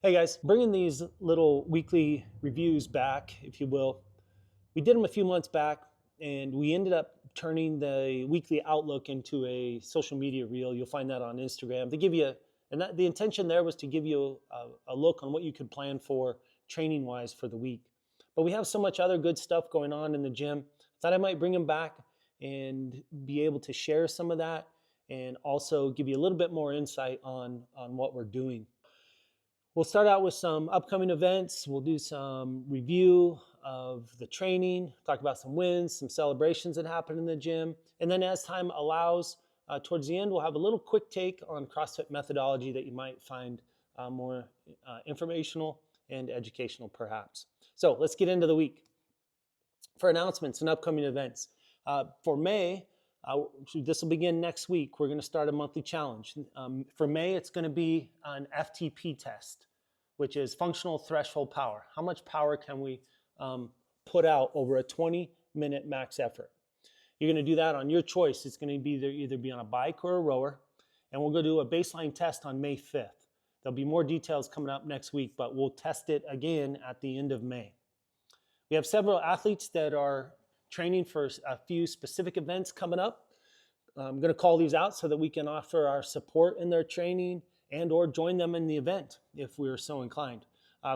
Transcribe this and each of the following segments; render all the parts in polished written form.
Hey guys, bringing these little weekly reviews back, if you will. We did them a few months back and we ended up turning the weekly outlook into a social media reel. You'll find that on Instagram to give you, the intention there was to give you a look on what you could plan for training wise for the week. But we have so much other good stuff going on in the gym. I thought I might bring them back and be able to share some of that and also give you a little bit more insight on what we're doing. We'll start out with some upcoming events. We'll do some review of the training, talk about some wins, some celebrations that happen in the gym. And then as time allows, towards the end, we'll have a little quick take on CrossFit methodology that you might find more informational and educational perhaps. So let's get into the week. For announcements and upcoming events. For May, this will begin next week. We're going to start a monthly challenge. For May, it's going to be an FTP test, which is functional threshold power. How much power can we put out over a 20-minute max effort? You're going to do that on your choice. It's going to be either be on a bike or a rower. And we'll go do a baseline test on May 5th. There'll be more details coming up next week, but we'll test it again at the end of May. We have several athletes that are training for a few specific events coming up. I'm going to call these out so that we can offer our support in their training and or join them in the event if we're so inclined.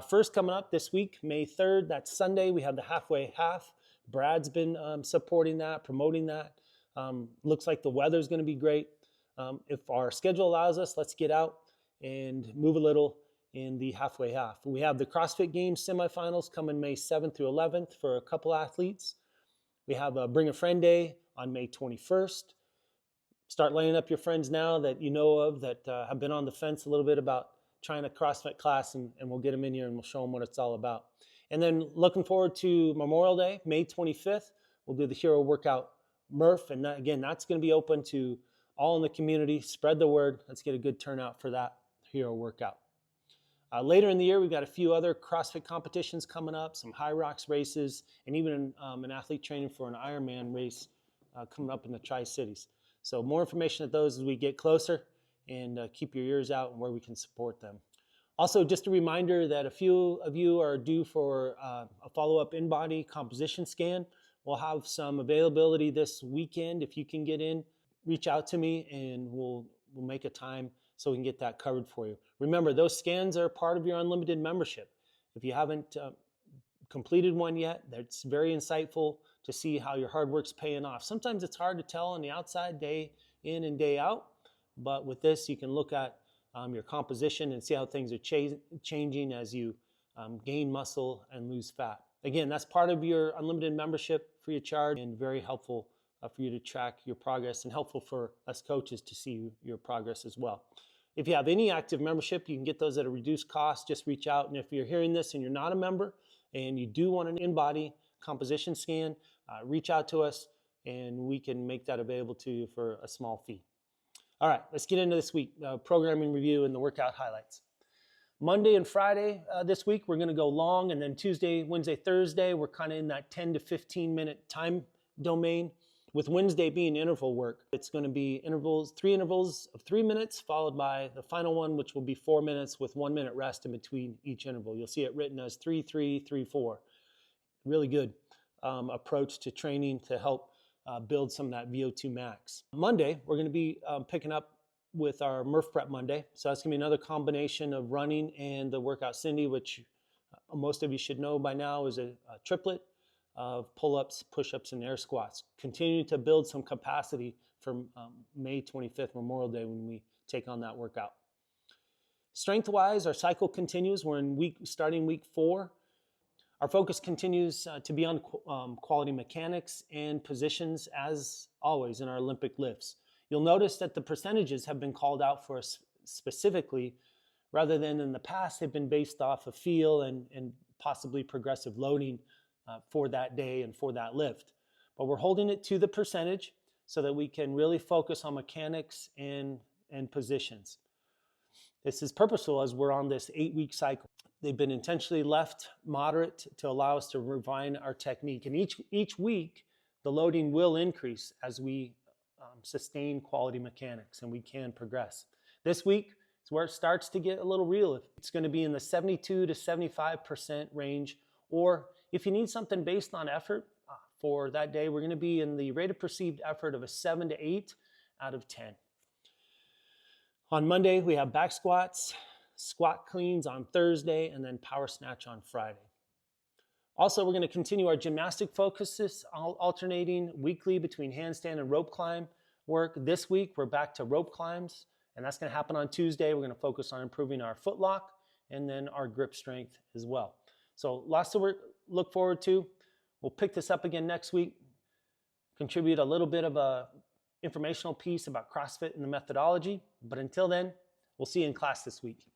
First coming up this week, May 3rd, that's Sunday, we have the halfway half. Brad's been supporting that, promoting that. Looks like the weather's going to be great. If our schedule allows us, let's get out and move a little in the halfway half. We have the CrossFit Games semifinals coming May 7th through 11th for a couple athletes. We have a Bring a Friend Day on May 21st. Start laying up your friends now that you know of that have been on the fence a little bit about trying a CrossFit class, and we'll get them in here and we'll show them what it's all about. And then looking forward to Memorial Day, May 25th. We'll do the Hero Workout Murph, and again, that's going to be open to all in the community. Spread the word. Let's get a good turnout for that Hero Workout. Later in the year, we've got a few other CrossFit competitions coming up, some High Rocks races, and even an athlete training for an Ironman race coming up in the Tri-Cities. So more information at those as we get closer, and keep your ears out and where we can support them. Also, just a reminder that a few of you are due for a follow-up in-body composition scan. We'll have some availability this weekend. If you can get in, reach out to me and we'll make a time so we can get that covered for you. Remember, those scans are part of your unlimited membership. If you haven't completed one yet, that's very insightful to see how your hard work's paying off. Sometimes it's hard to tell on the outside, day in and day out, but with this, you can look at your composition and see how things are changing as you gain muscle and lose fat. Again, that's part of your unlimited membership, free of charge, and very helpful for you to track your progress, and helpful for us coaches to see your progress as well. If you have any active membership, you can get those at a reduced cost. Just reach out. And if you're hearing this and you're not a member and you do want an in-body composition scan, reach out to us and we can make that available to you for a small fee. All right, let's get into this week, programming review and the workout highlights. Monday and Friday this week, we're going to go long, and then Tuesday, Wednesday, Thursday, we're kind of in that 10 to 15 minute time domain, with Wednesday being interval work. It's going to be three intervals of 3 minutes, followed by the final one, which will be 4 minutes with 1 minute rest in between each interval. You'll see it written as 3-3-3-4. Really good approach to training to help build some of that VO2 max. Monday, we're going to be picking up with our Murph Prep Monday. So that's going to be another combination of running and the workout Cindy, which most of you should know by now is a triplet of pull-ups, push-ups, and air squats. Continuing to build some capacity for May 25th, Memorial Day, when we take on that workout. Strength-wise, our cycle continues. We're starting week 4. Our focus continues to be on quality mechanics and positions, as always, in our Olympic lifts. You'll notice that the percentages have been called out for us specifically, rather than in the past they've been based off of feel and possibly progressive loading for that day and for that lift. But we're holding it to the percentage so that we can really focus on mechanics and positions. This is purposeful as we're on this 8-week cycle. They've been intentionally left moderate to allow us to refine our technique. And each week, the loading will increase as we sustain quality mechanics and we can progress. This week, It's where it starts to get a little real. It's going to be in the 72 to 75% range. Or if you need something based on effort for that day, we're going to be in the rate of perceived effort of a 7 to 8 out of 10. On Monday, we have back squats, squat cleans on Thursday, and then power snatch on Friday. Also, we're going to continue our gymnastic focuses, alternating weekly between handstand and rope climb work. This week, we're back to rope climbs, and that's going to happen on Tuesday. We're going to focus on improving our foot lock and then our grip strength as well. So lots to look forward to. We'll pick this up again next week, contribute a little bit of a informational piece about CrossFit and the methodology. But until then, we'll see you in class this week.